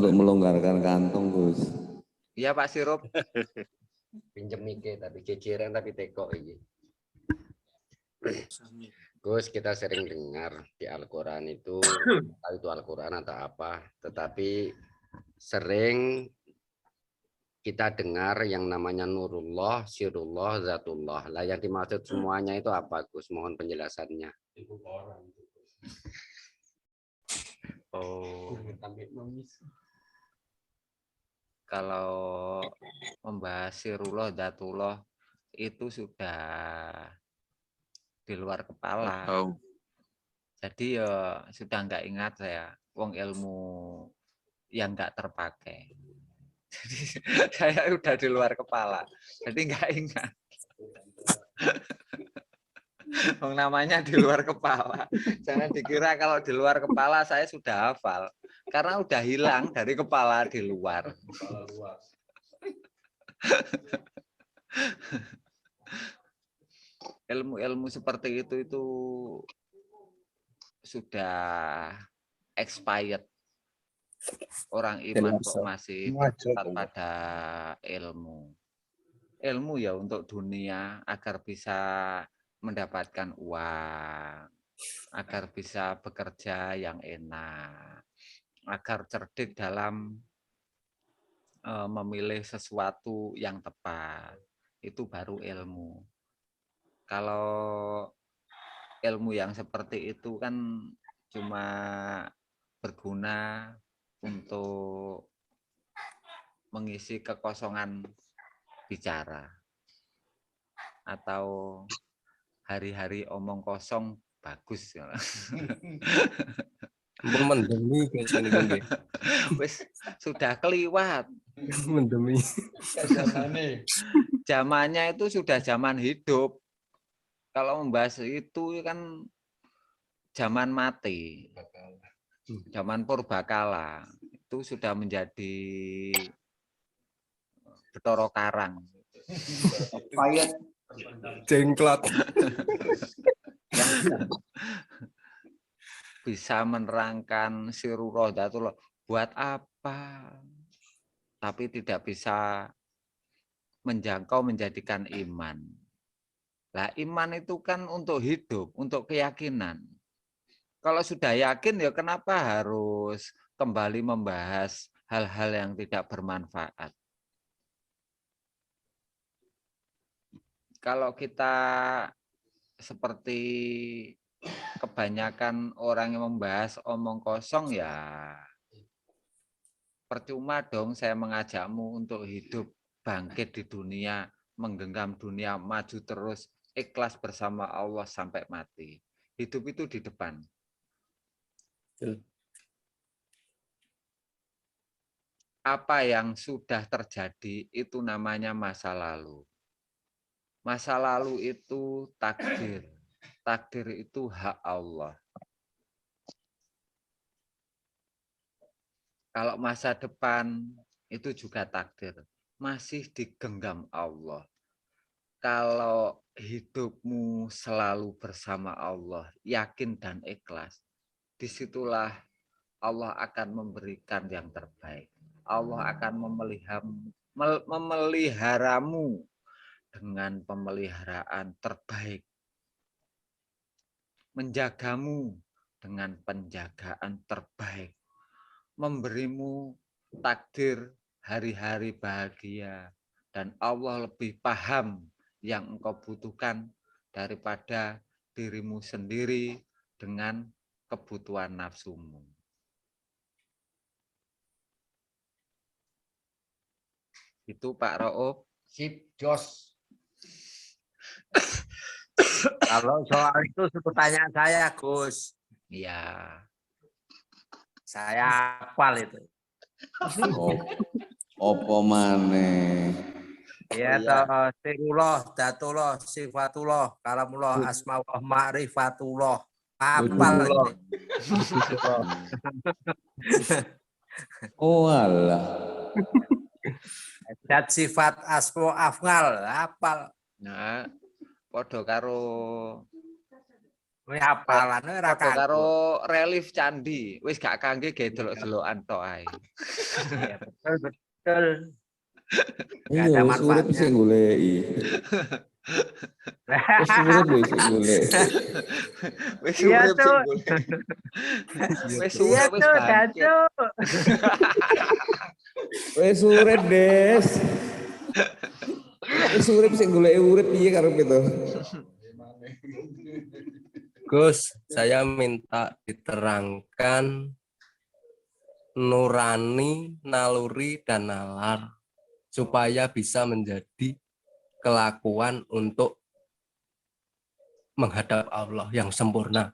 untuk melonggarkan kantong, Gus. Iya Pak Sirup. Pinjem mike tapi ciciran tapi teko ini. Gus, kita sering dengar di Al-Quran itu Al-Quran atau apa, tetapi sering kita dengar yang namanya Nurullah, Sirullah, Zatullah. Lah yang dimaksud semuanya itu apa, Gus? Mohon penjelasannya. Oh. Kalau membahas Sirullah, Zatullah itu sudah di luar kepala. Jadi ya sudah nggak ingat saya, wong ilmu yang nggak terpakai. Jadi saya udah di luar kepala, jadi nggak ingat. Namanya di luar kepala. Jangan dikira kalau di luar kepala saya sudah hafal, karena udah hilang dari kepala di luar. Ilmu-ilmu seperti itu sudah expired. Orang iman kok masih tetap pada ilmu. Ilmu ya untuk dunia agar bisa mendapatkan uang, agar bisa bekerja yang enak, agar cerdik dalam memilih sesuatu yang tepat. Itu baru ilmu. Kalau ilmu yang seperti itu kan cuma berguna untuk mengisi kekosongan bicara atau hari-hari omong kosong bagus. Mendemi Wis sudah keliwat. mendemi. Zamannya itu sudah zaman hidup. Kalau membahas itu kan zaman mati. Zaman purbakala itu sudah menjadi Bathara Karang. Jengklat. Bisa menerangkan Sirullah, Dzatullah buat apa? Tapi tidak bisa menjangkau menjadikan iman. Lah iman itu kan untuk hidup, untuk keyakinan. Kalau sudah yakin ya kenapa harus kembali membahas hal-hal yang tidak bermanfaat? Kalau kita seperti kebanyakan orang yang membahas omong kosong ya percuma dong saya mengajakmu untuk hidup bangkit di dunia, menggenggam dunia, maju terus, ikhlas bersama Allah sampai mati. Hidup itu di depan. Apa yang sudah terjadi itu namanya masa lalu. Masa lalu itu takdir. Takdir itu hak Allah. Kalau masa depan itu juga takdir. Masih digenggam Allah. Kalau hidupmu selalu bersama Allah, yakin dan ikhlas, disitulah Allah akan memberikan yang terbaik. Allah akan memeliharamu dengan pemeliharaan terbaik. Menjagamu dengan penjagaan terbaik. Memberimu takdir hari-hari bahagia. Dan Allah lebih paham yang engkau butuhkan daripada dirimu sendiri dengan kebutuhan nafsumu. Itu Pak Rauf. Sip, Jos. Kalau soal itu pertanyaan saya, Gus. Iya. Saya hafal itu. Opo maneh. Ya, toh Sirullah, Dzatullah, Sifatullah, Kalamullah, Asmaullah, Ma'rifatullah. Hafal itu. Oh alah. Dan sifat asma afngal, hafal. Nah, podo karo Kowe hafalan ora Padha karo kanggo. relief candi, wis gak kangge ge delok-delokan tok ae. Iya, betul betul. Nggak Iya, ada wis urip manfaatnya. sing goleki. Wis urip lho sing golek. Wis Iya urip tuh. sing golek. Wis Iya urip wis tuh, bangkit. Dacu. Wis urip, Des. Wis urip sing goleki urip piye karepe to? Gus, saya minta diterangkan nurani, naluri, dan nalar supaya bisa menjadi kelakuan untuk menghadap Allah yang sempurna.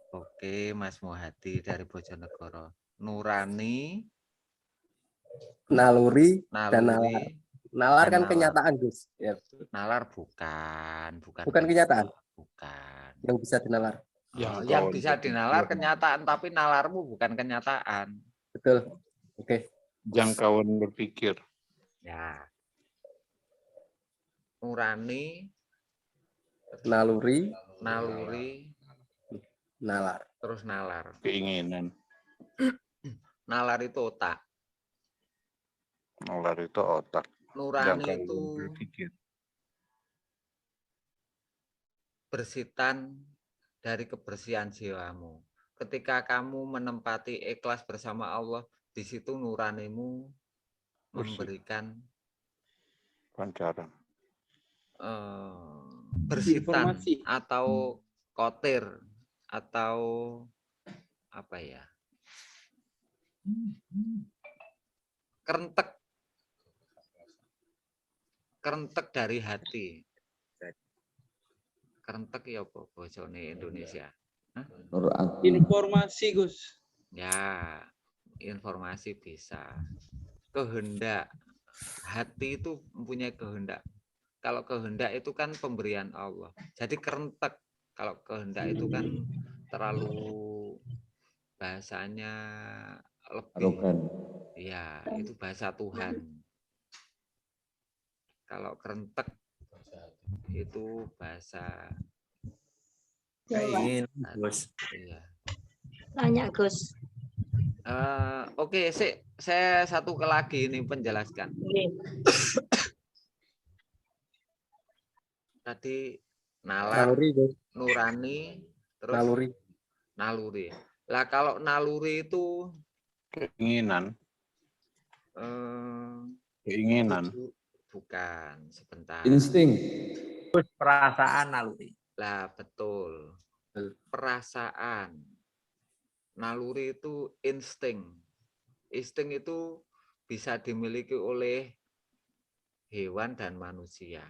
Oke, Mas Muhadi dari Bojonegoro. Nurani, Naluri dan nalar. naluri, Nalar dan kan nalar. kenyataan, Gus. Ya, Nalar bukan bukan kenyataan. Bukan. Yang bisa dinalar. Yang bisa dinalar kenyataan, tapi nalarmu bukan kenyataan. Betul. Oke. Jangkauan berpikir. Ya. Nurani, Naluri, naluri, nalar. terus nalar. Keinginan. Nalar itu otak. Nalar itu otak. Nurani Jangkauan itu berpikir. bersitan dari kebersihan jiwamu. Ketika kamu menempati ikhlas bersama Allah, di situ nuranimu memberikan Pancaran. bersitan atau kotir atau apa ya, kerentek dari hati. Kerentek ya apa bojone Indonesia? Hah? Nur aku. Informasi, Gus. Ya, informasi bisa. Kehendak. Hati itu mempunyai kehendak. Kalau kehendak itu kan pemberian Allah. Jadi kerentek. Kalau kehendak itu kan terlalu bahasanya lebih. Arogan. Ya, itu bahasa Tuhan. Kalau kerentek itu bahasa Ingin, Gus. iya. Tanya Gus. Oke, saya satu lagi ini penjelaskan. Tadi nalar, Naluri, Gus. nurani, terus Naluri. naluri. Lah kalau naluri itu Keinginan. Keinginan. bukan, sebentar. Insting. Perasaan naluri. Lah betul. Perasaan. Naluri itu insting. Insting itu bisa dimiliki oleh hewan dan manusia.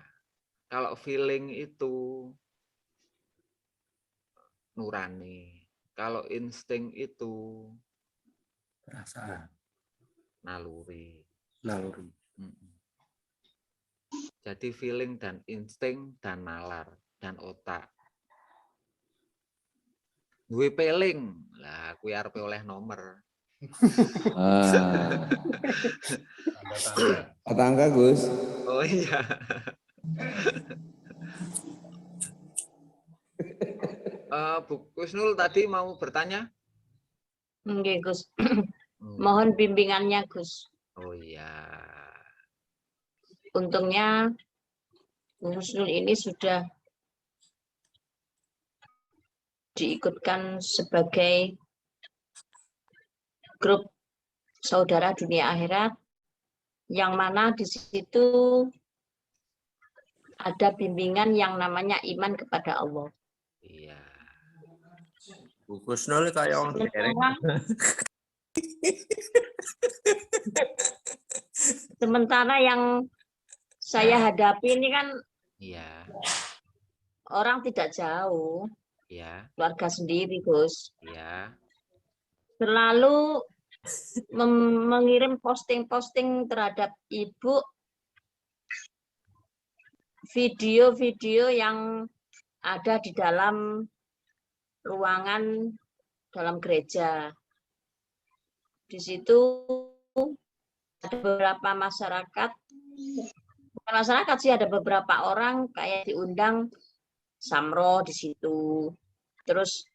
Kalau feeling itu nurani. Kalau insting itu Perasaan. naluri. Naluri. Jadi feeling dan insting dan nalar dan otak. Duwe peling. Lah kuwi arep oleh nomor. Tangga, Gus. Oh iya. Bu Kusnul tadi mau bertanya? Nggih, Gus. Mohon bimbingannya, Gus. Oh iya. Untungnya Husnul ini sudah diikutkan sebagai grup saudara dunia akhirat, yang mana di situ ada bimbingan yang namanya iman kepada Allah. Iya. Bu Kusnul kayak orang dereng. Sementara yang saya hadapi ini kan Iya. orang tidak jauh, Iya. keluarga sendiri, Gus. Iya. Selalu mengirim posting-posting terhadap ibu, video-video yang ada di dalam ruangan dalam gereja. Di situ ada beberapa masyarakat, bukan masyarakat sih, ada beberapa orang kayak diundang samro di situ. Terus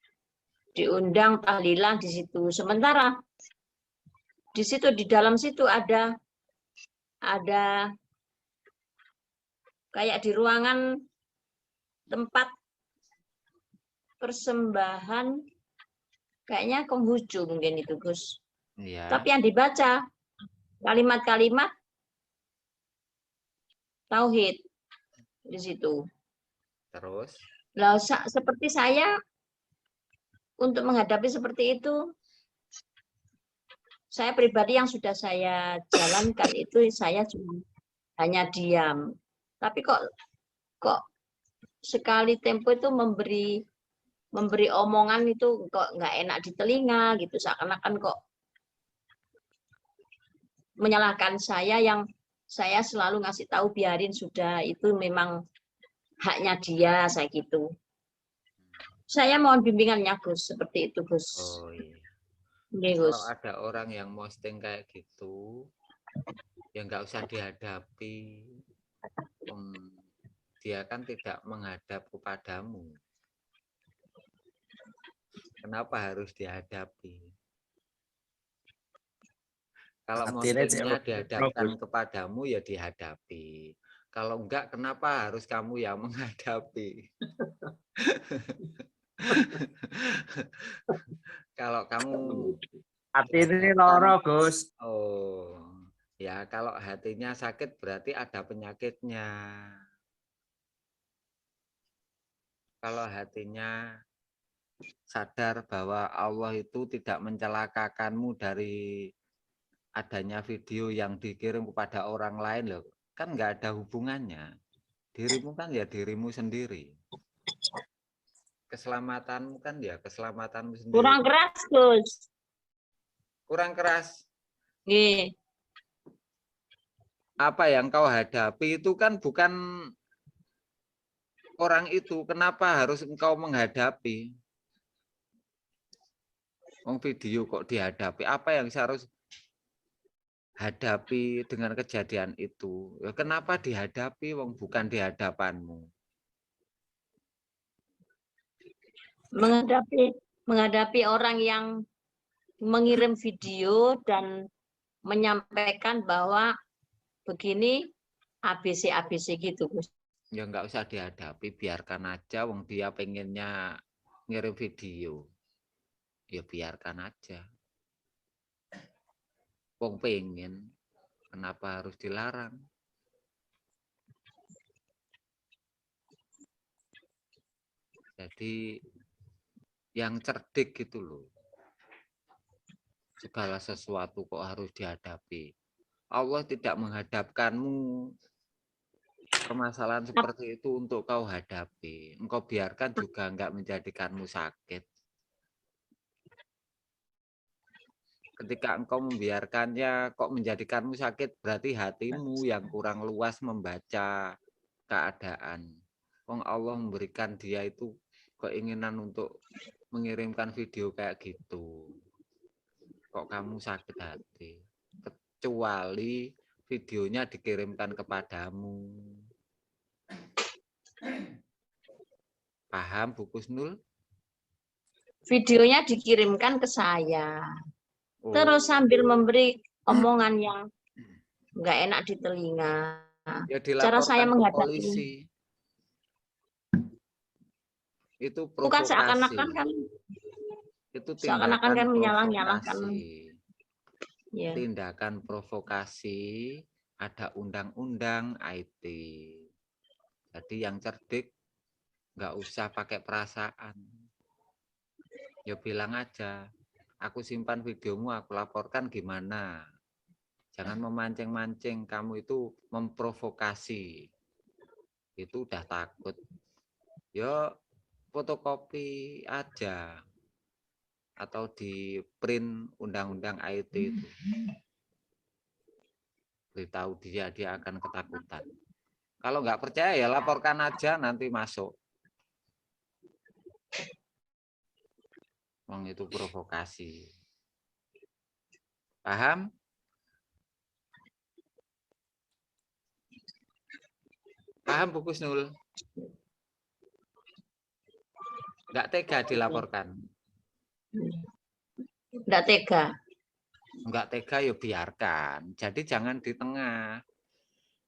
diundang tahlilan di situ. Sementara di situ di dalam situ ada kayak di ruangan tempat persembahan kayaknya Konghucu mungkin itu Gus. Iya. Tapi yang dibaca kalimat-kalimat tauhid di situ. Terus Lah seperti saya untuk menghadapi seperti itu, saya pribadi yang sudah saya jalankan itu saya cuma hanya diam. Tapi kok sekali tempo itu memberi omongan itu kok nggak enak di telinga gitu, seakan-akan kok menyalahkan saya yang saya selalu ngasih tahu biarin sudah, itu memang haknya dia, saya gitu. Saya mohon bimbingannya Gus, seperti itu Gus. oh iya. Oke, Kalau Gus. ada orang yang posting kayak gitu, ya nggak usah dihadapi. Dia kan tidak menghadap kepadamu. Kenapa harus dihadapi? Kalau postingnya dihadapkan kepadamu, ya dihadapi. Kalau enggak, kenapa harus kamu yang menghadapi? Kalau kamu Hati ini loro, Gus. oh ya, kalau hatinya sakit berarti ada penyakitnya. Kalau hatinya sadar bahwa Allah itu tidak mencelakakanmu dari adanya video yang dikirim kepada orang lain, loh, kan nggak ada hubungannya. Dirimu kan ya dirimu sendiri. Keselamatanmu kan ya keselamatanmu sendiri. Kurang keras, Gus. Kurang keras. Nggih. Apa yang kau hadapi itu kan bukan orang itu. Kenapa harus engkau menghadapi? Wong video kok dihadapi? Apa yang harus hadapi dengan kejadian itu? Ya, kenapa dihadapi? Wong bukan di hadapanmu. Menghadapi orang yang mengirim video dan menyampaikan bahwa begini ABC gitu, Gus. Ya nggak usah dihadapi, biarkan aja. Wong dia pengennya ngirim video, ya biarkan aja. Wong pengen, kenapa harus dilarang? Jadi yang cerdik gitu loh. Segala sesuatu kok harus dihadapi. Allah tidak menghadapkanmu permasalahan seperti itu untuk kau hadapi. Engkau biarkan juga enggak menjadikanmu sakit. Ketika engkau membiarkannya kok menjadikanmu sakit, berarti hatimu yang kurang luas membaca keadaan. Wong Allah memberikan dia itu keinginan untuk mengirimkan video kayak gitu. Kok kamu sakit hati? Kecuali videonya dikirimkan kepadamu. Paham, Bu Kusnul? Videonya dikirimkan ke saya. Terus sambil memberi omongan yang nggak enak di telinga. Ya, Cara saya dilaporkan ke menghadapi polisi. Itu bukan provokasi. seakan-akan kan Itu seakan-akan tindakan kan menyalah-nyalahkan. provokasi. Ya. Tindakan provokasi, ada undang-undang IT. Jadi yang cerdik nggak usah pakai perasaan. Ya bilang aja, aku simpan videomu, aku laporkan gimana. Jangan memancing-mancing, kamu itu memprovokasi. Itu udah takut. Yo fotokopi aja. Atau di print undang-undang IT itu. Beritahu dia akan ketakutan. Kalau nggak percaya ya laporkan aja, nanti masuk. Wong itu provokasi. Paham? Paham Bu Kusnul? Nggak tega dilaporkan. Nggak tega. Nggak tega ya biarkan. Jadi jangan di tengah.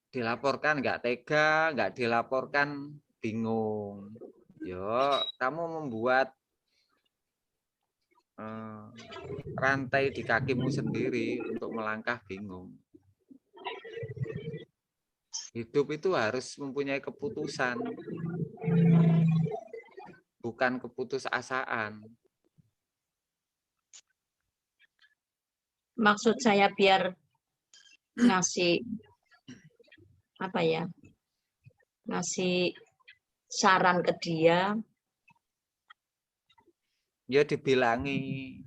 Dilaporkan nggak tega, nggak dilaporkan bingung. Yo, kamu membuat rantai di kakimu sendiri untuk melangkah bingung. Hidup itu harus mempunyai keputusan, bukan keputusasaan. Maksud saya biar ngasih apa ya? Ngasih saran ke dia. Ya dibilangi,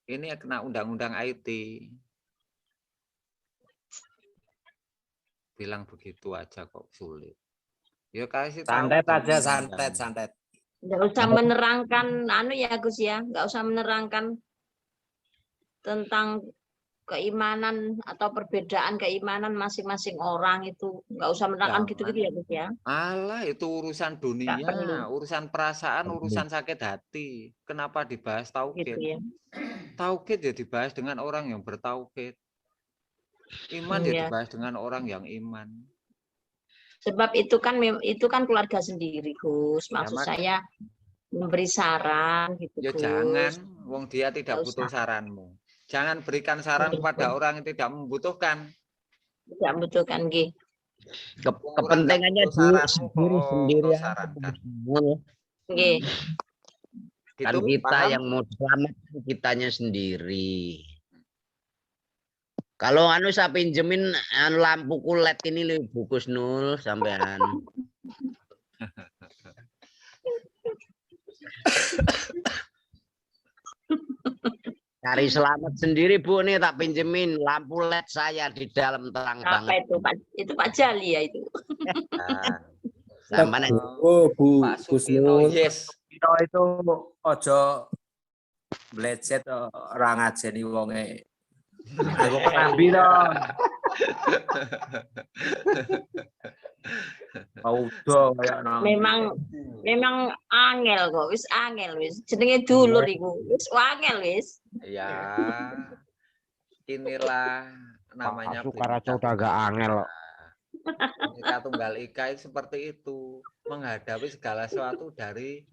ini kena undang-undang IT. Bilang begitu aja kok sulit. Ya kasih tahu. Santet aja, undang-undang. santet. Nggak usah menerangkan anu ya Gus ya, nggak usah menerangkan tentang keimanan atau perbedaan keimanan masing-masing orang itu, nggak usah menerangkan gitu-gitu ya Gus ya. Alah, itu urusan dunia, perlu. urusan perasaan, urusan sakit hati. Kenapa dibahas Gitu tauhid? ya. Tauhid ya dibahas dengan orang yang bertauhid. Iman ya Iya. dibahas dengan orang yang iman. Sebab itu kan keluarga sendiri Gus. Maksud mak- saya memberi saran gitu Ya Gus. jangan, wong dia tidak Nggak butuh usah. saranmu. Jangan berikan saran Betul. kepada orang yang tidak membutuhkan. Tidak membutuhkan G. Wong orang Kepentingannya nggak butuh saranmu, sendiri kok sendiri kau aja. sarankan. G. Kan Gitu, kita paham? yang mau selamat kitanya sendiri. Kalau anu saya pinjemin anu lampu kulet ini lho Bu Kusnul sampean. Cari selamat sendiri Bu, nih tak pinjemin lampu LED saya di dalam terang Apa banget. itu Pak? Itu Pak Jali ya itu. Nah, Sampean Oh, Bu Pak Sukino, Kusnul. yes. Itu ojo blecet ora ngajeni wonge. Aku penambi dong. Audo kayak nang. Memang angel kok, wis angel wis. Jenenge dulur iku. Wis angel wis. Ya, inilah namanya Sukaraja udah agak angel. Bhinneka Tunggal Ika itu seperti itu, menghadapi segala sesuatu dari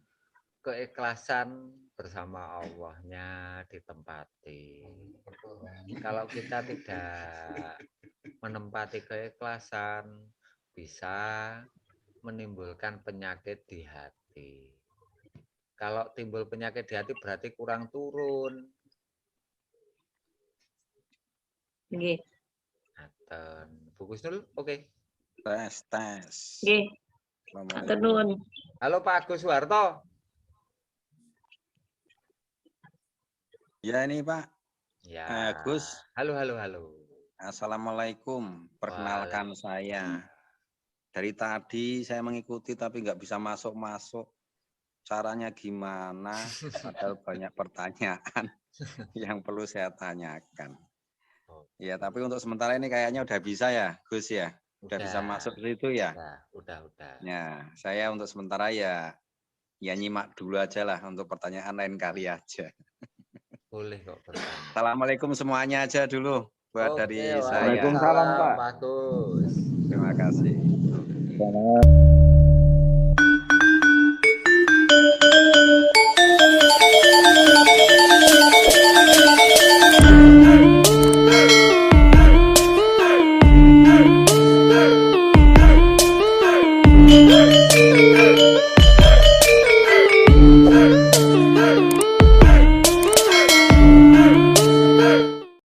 keikhlasan bersama Allahnya ditempati. Kalau kita tidak menempati keikhlasan, bisa menimbulkan penyakit di hati. Kalau timbul penyakit di hati berarti kurang turun. Nggih. Ngaten. Bu Kusnul, oke. Tes. Nggih. Matur nuwun. Halo Pak Agus Suharto. Ya ini Pak. Ya. Gus. Halo. Assalamualaikum. Perkenalkan saya. Dari tadi saya mengikuti tapi nggak bisa masuk. Caranya gimana? Padahal banyak pertanyaan yang perlu saya tanyakan. Ya, tapi untuk sementara ini kayaknya udah bisa ya, Gus ya. Udah bisa masuk ke situ ya. Udah. Ya, saya untuk sementara ya nyimak dulu aja lah untuk pertanyaan lain kali aja. Boleh kok bertanya. Assalamualaikum semuanya aja dulu buat dari saya. Waalaikumsalam, Pak. Pak Gus. Terima kasih.